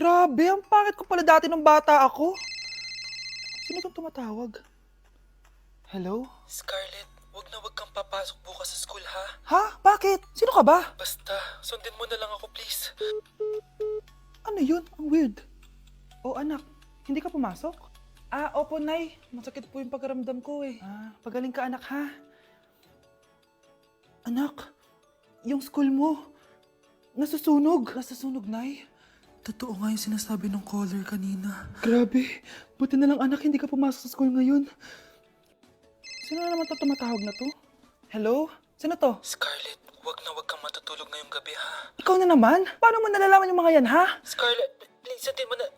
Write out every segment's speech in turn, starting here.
Grabe, ang pangit ko pala dati nung bata ako. Sino itong tumatawag? Hello? Scarlett, wag kang papasok bukas sa school ha. Ha? Bakit? Sino ka ba? Basta, sundin mo na lang ako please. Ano yun? Ang weird. Oh anak, hindi ka pumasok? Opo nay. Masakit po yung pagkaramdam ko eh. Pagaling ka anak ha. Anak, yung school mo, nasusunog. Nasusunog nay. Totoo nga yung sinasabi ng caller kanina. Grabe, buti na lang anak hindi ka pumasok sa school ngayon. Sino na naman tumatawag na to? Hello? Sino to? Scarlett, wag kang matutulog ngayong gabi ha. Ikaw na naman? Paano mo nalalaman yung mga yan ha? Scarlett, please sundin mo na.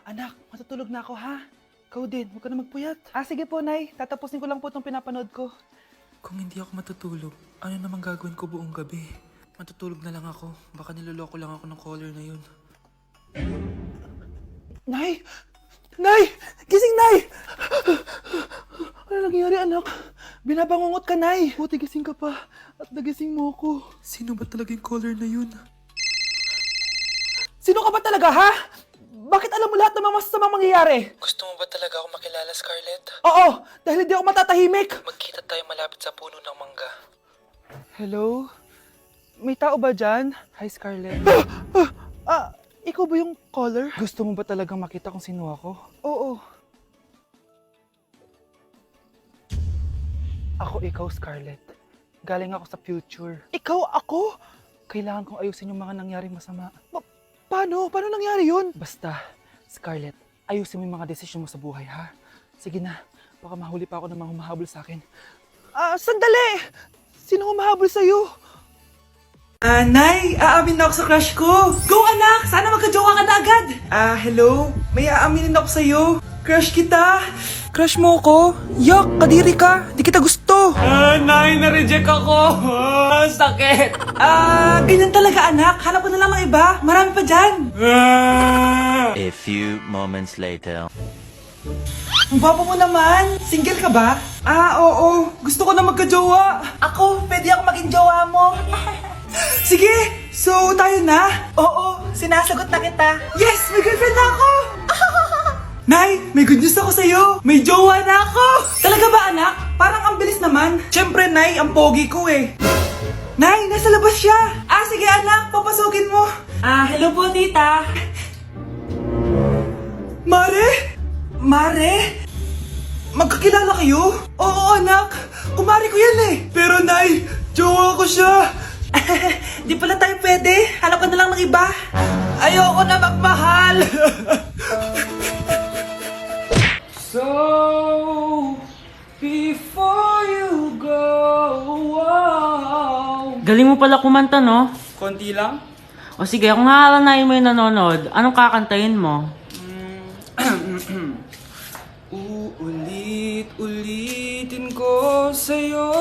Anak, matutulog na ako ha. Ikaw din, huwag ka na magpuyat. Sige po, Nay. Tatapusin ko lang po itong pinapanood ko. Kung hindi ako matutulog, ano namang gagawin ko buong gabi? Matutulog na lang ako. Baka niloloko lang ako ng caller na yun. Nay! Nay! Gising, Nay! Ano nangyari, anak? Binabangungot ka, Nay. Buti gising ka pa. At nagising mo ako. Sino ba talaga yung caller na yun? Sino ka ba talaga, ha? Bakit alam mo lahat ng mga masasamang mangyayari? Gusto mo ba talaga ako makilala, Scarlett? Oo, dahil hindi ako matatahimik. Magkita tayo malapit sa puno ng mangga. Hello? May tao ba dyan? Hi, Scarlett. Ikaw ba yung caller? Gusto mo ba talagang makita kung sino ako? Oo. Ako ikaw, Scarlett. Galing ako sa future. Ikaw ako? Kailangan kong ayusin yung mga nangyaring masama. Paano? Paano nangyari yun? Basta, Scarlett, ayusin mo yung mga desisyon mo sa buhay, ha? Sige na, baka mahuli pa ako ng mga humahabol sa akin. Sandali! Sino humahabol sa'yo? Nay, aamin na ako sa crush ko. Go anak, sana magka-jowa ka na agad. Hello, may aaminin ako sa'yo. Crush kita. Crush mo ko? Yak, kadiri ka. Di kita gusto. Nay, na-reject ako. Sakit. Ganyan talaga anak. Hanap ko na lang ng iba. Marami pa dyan. A few moments later. Ang gwapo mo naman. Single ka ba? Oo. Gusto ko na magka-jowa. Ako, pwede ako maging jowa mo. Sige, so tayo na? Oo, sinasagot na kita. Yes, may girlfriend na ako. Nay, may good news ako sa'yo. May jowa na ako. Talaga ba anak? Parang ang bilis naman. Siyempre, Nay, ang pogi ko eh. Nay, nasa labas siya. Sige anak, papasukin mo. Hello po tita. Mare? Mare? Magkakilala kayo? Oo anak, kumari ko yan eh. Pero Nay, jowa ko siya. Di pala tayo pwede. Hanap ka na lang ng iba. Ayoko na magmahal. So, before you go, Galing mo pala kumanta, no? konti lang. O sige, kung hahalayin mo yung nanonood, anong kakantahin mo? Uulit-ulitin ko sa'yo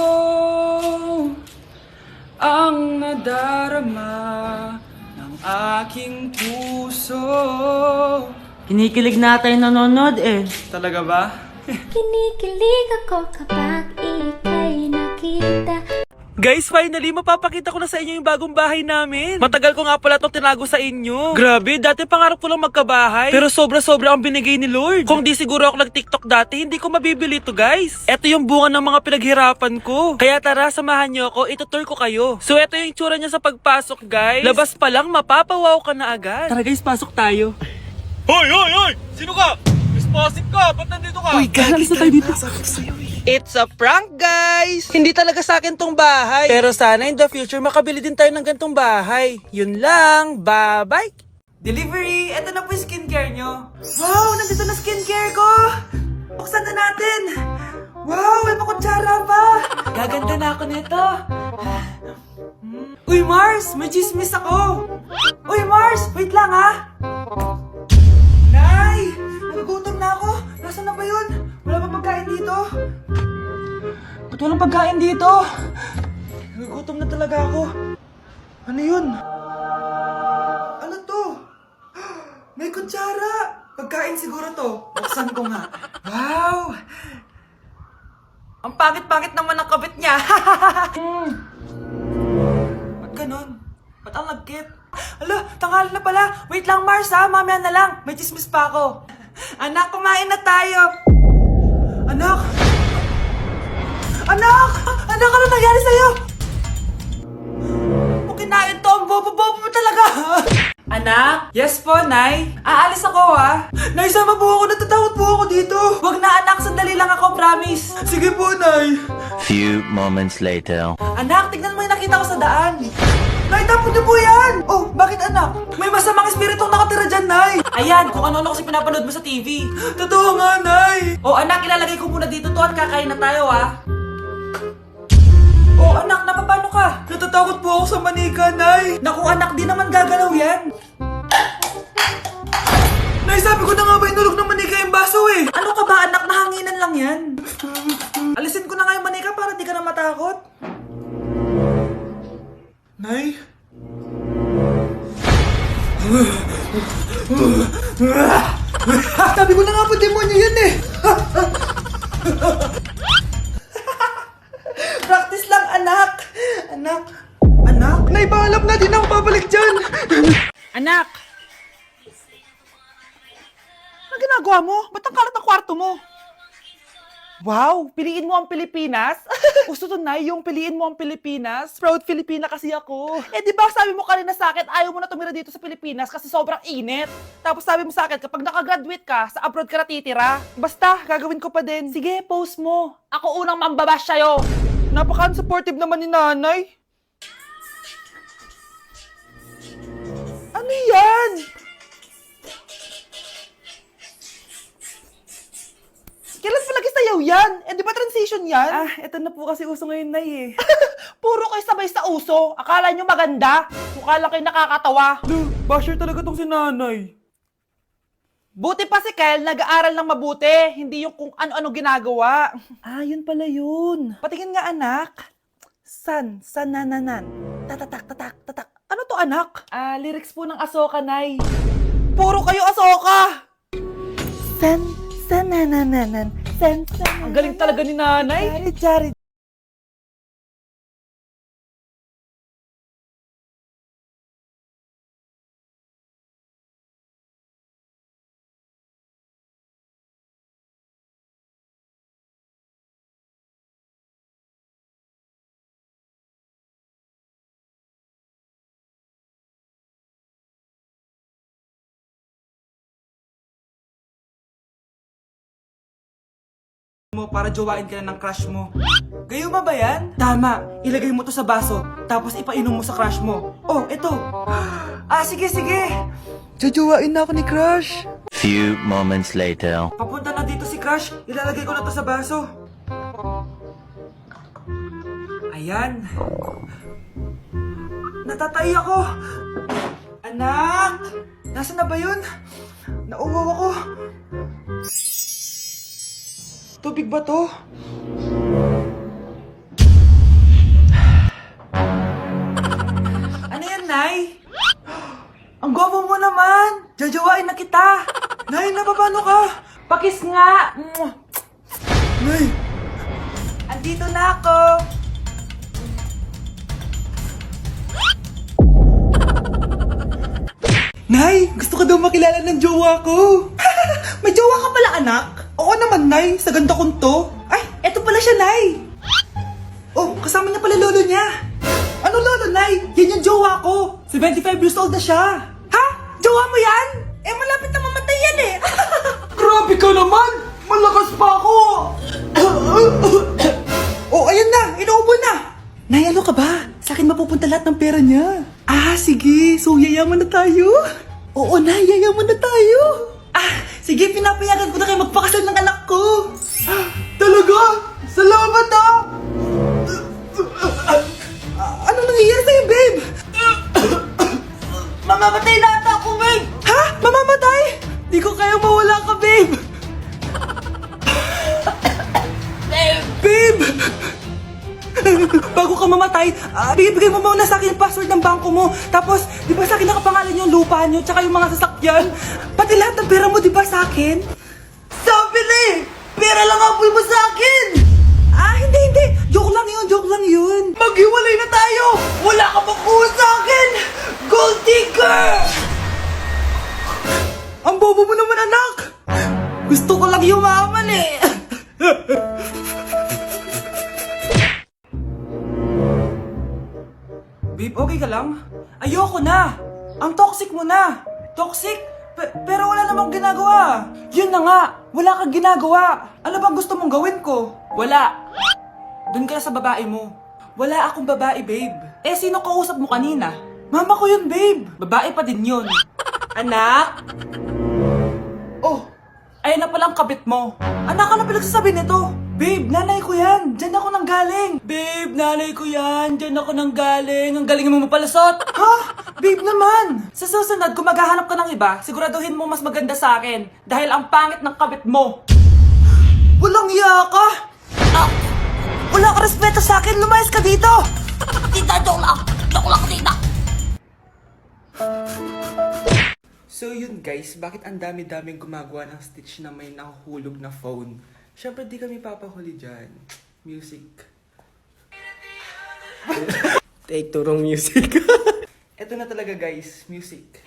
ang nadarama ng aking puso. Kinikilig na tayo nanonood eh. Talaga ba? Kinikilig ako kapag ika'y nakita. Guys, finally, mapapakita ko na sa inyo yung bagong bahay namin. Matagal ko nga pala itong tinago sa inyo. Grabe, dati pangarap ko lang magkabahay. Pero sobra-sobra ang binigay ni Lord. Kung di siguro ako nag-TikTok dati, hindi ko mabibili ito, guys. Ito yung bunga ng mga pinaghirapan ko. Kaya tara, samahan nyo ako, itutur ko kayo. So, ito yung itsura niya sa pagpasok, guys. Labas pa lang, mapapawaw ka na agad. Tara guys, pasok tayo. Hoy! Sino ka? Responsive ka! Ba't nandito ka? Uy, galis na tayo dito. It's a prank, guys! Hindi talaga sa akin tong bahay. Pero sana in the future, makabili din tayo ng gantong bahay. Yun lang. Bye-bye! Delivery! Ito na po yung skincare nyo. Wow! Nandito na skincare ko! Buksan na natin! Wow! May pakutsara pa! Gaganda na ako nito! Uy, Mars! May chismis ako! Uy, Mars! Wait lang, ha! Nay! Nagugutom na ako! Nasaan na ba yun? Wala pa pagkain dito? Ba't walang pagkain dito? Nagugutom na talaga ako. Ano yun? Ano to? May kutsara! Pagkain siguro to. Buksan ko nga. Wow! Ang pangit-pangit naman ang kabit niya. Ba't ganun? Ba't ang lagkit? Hala, tanghali na pala. Wait lang, Mars ha. Mamaya na lang. May chismis pa ako. Anak, kumain na tayo. Anak! Anak! Anak, ano nangyari sa'yo? Kung kinain to, ang bobo-bobo mo talaga. Anak? Yes po, Nay. Aalis ako, ha? Nay, sama po ako. Natatakot po ako dito. Wag na, anak. Sandali lang ako, promise. Sige po, Nay. Few moments later. Anak, tignan mo yung nakita ko sa daan. Nay, tapon niyo po yan! Oh, bakit anak? May masamang espiritong nakatira dyan, Nay! Ayan, kung ano-ano kasi pinapanood mo sa TV. Totoo nga, Nay! Oh, anak, ilalagay ko muna dito to at kakain na tayo, ha? Oh, anak, napapano ka? Natatakot po ako sa manika, Nay! Naku, anak, di naman gagalaw yan! Nay, sabi ko na nga ba inulog ng manika yung baso eh! Ano ka ba, anak? Nahanginan lang yan! Alisin ko na nga yung manika para di ka na matakot. Nay? Sabi ko na nga po, demonyo yun eh! Practice lang, anak! Anak? Anak? Nay, paalam na, di na ako babalik dyan! Anak! Ano ginagawa mo? Ba't ang kalat ng kwarto mo? Wow, piliin mo ang Pilipinas? Gusto to, Nay, yung piliin mo ang Pilipinas? Proud Filipina kasi ako. Eh, di ba sabi mo kanina sa akin, ayaw mo na tumira dito sa Pilipinas kasi sobrang init. Tapos sabi mo sa akin, kapag nakagraduate ka, sa abroad ka na titira. Basta, gagawin ko pa din. Sige, post mo. Ako unang mambabash sa'yo. Napaka-supportive naman ni Nanay. Ano yan? Kailan palagi sayaw yan? Eh, di ba transition yan? Ah, eto na po kasi uso ngayon, Nay eh. Puro kayo sabay sa uso. Akala nyo maganda. Mukha lang kayo nakakatawa. Basher talaga tong si Nanay. Buti pa si Kel, nag-aaral ng mabuti. Hindi yung kung ano-ano ginagawa. Ah, yun pala yun. Patingin nga, anak. Sanananan. Tatak. Ano to, anak? Ah, lyrics po ng Asoka, Nay. Puro kayo Asoka! Sanananan. Ang galing talaga ni Nanay. Jari. Mo para jowain ka na ng crush mo. Gayuma ba yan? Tama. Ilagay mo to sa baso, tapos ipainom mo sa crush mo. Oh, ito. Ah, sige. Jojowain na ako ni crush. Few moments later. Papunta na dito si crush. Ilalagay ko na to sa baso. Ayan. Natatay ako. Anak! Nasaan na ba yun? Nauwaw ako. Tubig ba to? Ano yan, Nay? Ang gwapo mo naman! Jajawain na kita! Nay, napapano ka? Pakis nga! Nay! Andito na ako! Nay, gusto ko daw makilala ng jowa ko. May jowa ka pala, anak? Oo naman, Nay. Sa ganda kong to. Ay, eto pala siya, Nay. Oh, kasama niya pala lolo niya. Ano lolo, Nay? Yan yung jowa ko. 75 years old na siya. Ha? Jowa mo yan? Eh, malapit na mamatay yan eh. Grabe ka naman. Malakas pa ako. Oh, ayan na. Inuubo na. Nay, ano ka ba? Sa akin mapupunta lahat ng pera niya. Ah, sige. So, yayaman na tayo? Oo, Nay. Yayaman na tayo. Ah, sige. Pinapayagan ko na kayo magpakasal ng anak ko. Talaga? Salamat ah! Ano nangyayari sa'yo, babe? Mamamatay na ata ako, babe! Ha? Mamamatay? Di ko kaya mawala ka, babe! Babe! Bago ka mamatay, bigay mo muna sa akin yung password ng bangko mo. Tapos, di ba sa akin nakapangalan yung lupa nyo, tsaka yung mga sasakyan? Pati lahat ng pera mo, di ba sa akin? Sabi na eh! Pera lang apoy mo sa akin! Ah, hindi. Joke lang yun. Maghiwalay na tayo! Wala ka pang kuha sa akin! Gold digger! Ang bobo mo naman, anak! Gusto ko lang yumaman eh! Babe, okay ka lang? Ayoko na! Ang toxic mo na! Toxic? Pero wala namang ginagawa! Yun na nga! Wala kang ginagawa! Ano bang gusto mong gawin ko? Wala! Doon ka na sa babae mo. Wala akong babae, babe. Eh, sino kausap mo kanina? Mama ko yun, babe! Babae pa din yun. Anak? Oh, ayun na palang kabit mo. Anak, ano pinagsasabi nito? Babe, nanay ko yan. Diyan ako nang galing. Babe, nanay ko yan. Diyan ako nang galing. Ang galing mo mapalasot. Ha? Babe naman. Sa susunod, kung maghahanap ka ng iba, siguraduhin mo mas maganda sa akin. Dahil ang pangit ng kabit mo. Walang iya ka. Ah, wala ka respeto sa akin. Lumayas ka dito. Tita, joke lang. Joke lang, tita. So yun guys, bakit ang dami-daming gumagawa ng stitch na may nahuhulog na phone? Siyempre di kami papahuli dyan. Music. Take turong music. Ito na talaga guys, music.